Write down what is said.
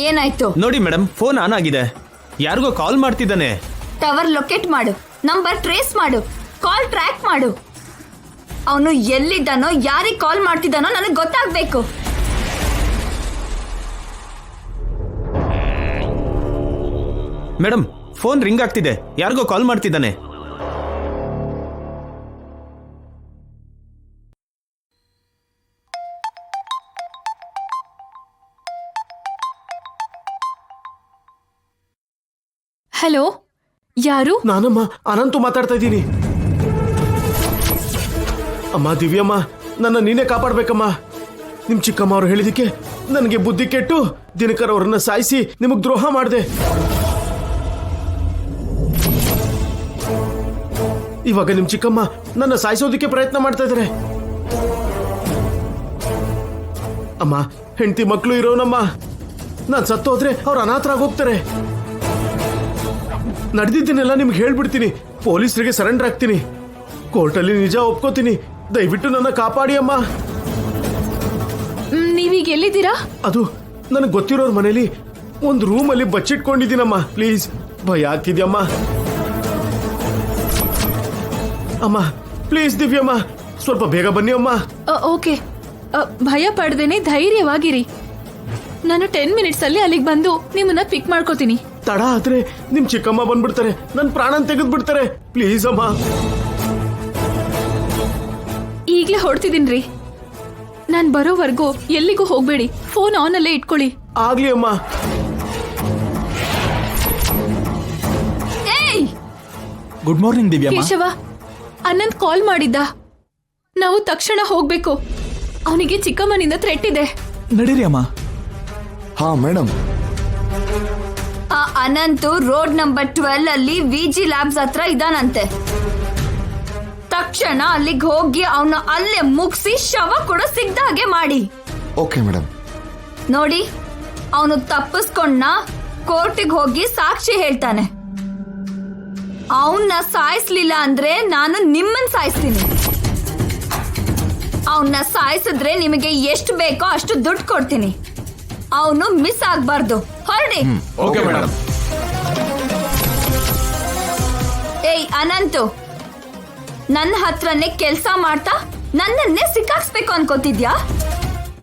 ಏನಾಯ್ತು ನೋಡಿ madam, phone on ಆಗಿದೆ. ಯಾರಿಗೋ ಕಾಲ್ ಮಾಡ್ತಿದ್ದಾನೆ. ಟವರ್ ಲೊಕೇಟ್ ಮಾಡು, ನಂಬರ್ ಟ್ರೇಸ್ ಮಾಡು, ಕಾಲ್ ಟ್ರ್ಯಾಕ್ ಮಾಡು. ಅವನು ಎಲ್ಲಿದ್ದಾನೋ, ಯಾರಿಗೆ ಕಾಲ್ ಮಾಡ್ತಿದ್ದಾನೋ ನನಗೆ ಗೊತ್ತಾಗ್ಬೇಕು. ಮೇಡಮ್, ಫೋನ್ ರಿಂಗ್ ಆಗ್ತಿದೆ. ಯಾರಿಗೋ ಕಾಲ್ ಮಾಡ್ತಿದ್ದಾನೆ. ಹಲೋ, ಯಾರು? ನಾನಮ್ಮ ಅನಂತು ಮಾತಾಡ್ತಾ ಇದ್ದೀನಿ. ಅಮ್ಮ ದಿವ್ಯಮ್ಮ, ನನ್ನ ನೀನೇ ಕಾಪಾಡ್ಬೇಕಮ್ಮ. ನಿಮ್ ಚಿಕ್ಕಮ್ಮ ಅವ್ರು ಹೇಳಿದಕ್ಕೆ ನನಗೆ ಬುದ್ಧಿ ಕೆಟ್ಟು ದಿನಕರ್ ಅವರನ್ನ ಸಾಯಿಸಿ ನಿಮಗ್ ದ್ರೋಹ ಮಾಡಿದೆ. ಇವಾಗ ನಿಮ್ ಚಿಕ್ಕಮ್ಮ ನನ್ನ ಸಾಯಿಸೋದಕ್ಕೆ ಪ್ರಯತ್ನ ಮಾಡ್ತಾ ಇದಾರೆ. ಅಮ್ಮ, ಹೆಂಡತಿ ಮಕ್ಕಳು ಇರೋನಮ್ಮ. ನಾನ್ ಸತ್ತೋದ್ರೆ ಅವ್ರು ಅನಾಥರಾಗಿ ಹೋಗ್ತಾರೆ. ನಡೆದಿದ್ದನ್ನೆಲ್ಲ ನಿಮ್ಗೆ ಹೇಳ್ಬಿಡ್ತೀನಿ. ಪೊಲೀಸರಿಗೆ ಸರೆಂಡರ್ ಆಗ್ತೀನಿ. ಕೋರ್ಟಲ್ಲಿ ನಿಜ ಒಪ್ಕೋತೀನಿ. ದಯವಿಟ್ಟು ನನ್ನ ಕಾಪಾಡಿ ಅಮ್ಮ. ನೀವೀಗ ಎಲ್ಲಿದ್ದೀರಾ? ಅದು ನನಗೆ ಗೊತ್ತಿರೋರ್ ಮನೇಲಿ ಒಂದು ರೂಮಲ್ಲಿ ಬಚ್ಚಿಟ್ಕೊಂಡಿದ್ದೀನಮ್ಮ. ಪ್ಲೀಸ್, ಭಯ ಆಗ್ತಿದ್ಯಮ್ಮ. ಅಮ್ಮ ಪ್ಲೀಸ್ ದಿವ್ಯಮ್ಮ, ಸ್ವಲ್ಪ ಬೇಗ ಬನ್ನಿ ಅಮ್ಮ. ಓಕೆ, ಭಯ ಪಡ್ದೇನೆ ಧೈರ್ಯವಾಗಿರಿ. ನಾನು 10 ಮಿನಿಟ್ಸ್ ಅಲ್ಲಿ ಅಲ್ಲಿಗೆ ಬಂದು ನಿಮ್ಮನ್ನ ಪಿಕ್ ಮಾಡ್ಕೋತೀನಿ. ತಡ ಆದ್ರೆ ನಿಮ್ ಚಿಕ್ಕಮ್ಮ ಬಂದ್ಬಿಡ್ತಾರೆ, ನನ್ ಪ್ರಾಣ ತೆಗೆದು ಬಿಡ್ತಾರೆ. ಪ್ಲೀಸ್ ಅಮ್ಮ. ಈಗ್ಲೇ ಹೊಡ್ತಿದ್ದೀನ್ರಿ. ನಾನ್ ಬರೋವರೆಗೂ ಎಲ್ಲಿಗೂ ಹೋಗ್ಬೇಡಿ. ಫೋನ್ ಆನ್ ಅಲ್ಲೇ ಇಟ್ಕೊಳ್ಳಿ. ಆಗ್ಲಿ ಅಮ್ಮ. ಗುಡ್ ಮಾರ್ನಿಂಗ್ ದಿವ್ಯಮ್ಮ. ಕೇಶವ, ಅನಂತ್ ಕಾಲ್ ಮಾಡಿದ್ದ. ನಾವು ತಕ್ಷಣ ಹೋಗ್ಬೇಕು. ಅವನಿಗೆ ಚಿಕ್ಕಮ್ಮನಿಂದ ಥ್ರೆಟ್ ಇದೆ. ನಡೀರಿ ಅಮ್ಮ. ಹಾ ಮೇಡಮ್. ಆ ಅನಂತು ರೋಡ್ ನಂಬರ್ 12 ಅಲ್ಲಿ ವಿಜಿ ಲ್ಯಾಬ್ಸ್ ಹತ್ರ ಇದಾನಂತೆ. ತಕ್ಷಣ ಅಲ್ಲಿಗೆ ಹೋಗಿ ಅವನ ಅಲ್ಲೇ ಮುಗಿಸಿ ಶವ ಕೂಡ ಸಿಗ್ದ ಹಾಗೆ ಮಾಡಿ. Okay madam. ನೋಡಿ, ಅವನು ತಪ್ಪಿಸ್ಕೊಂಡ ಕೋರ್ಟಿಗೆ ಹೋಗಿ ಸಾಕ್ಷಿ ಹೇಳ್ತಾನೆ. ಅವನ್ನ ಸಾಯಿಸ್ಲಿಲ್ಲ ಅಂದ್ರೆ ನಾನು ನಿಮ್ಮನ್ ಸಾಯಿಸ್ತೀನಿ. ಅವನ್ನ ಸಾಯಿಸಿದ್ರೆ ನಿಮಗೆ ಎಷ್ಟು ಬೇಕೋ ಅಷ್ಟು ದುಡ್ಡು ಕೊಡ್ತೀನಿ. ಅವನು ಮಿಸ್ ಆಗ್ಬಾರ್ದು. ಹೊರಡಿ. Okay madam. ಏಯ್ ಅನಂತು, ನನ್ನ ಹತ್ರನೇ ಕೆಲ್ಸ ಮಾಡ್ತಾ ನನ್ನನ್ನೇ ಸಿಕ್ಕಾಕ್ಸ್ಬೇಕು ಅನ್ಕೋತಿದ್ಯಾ?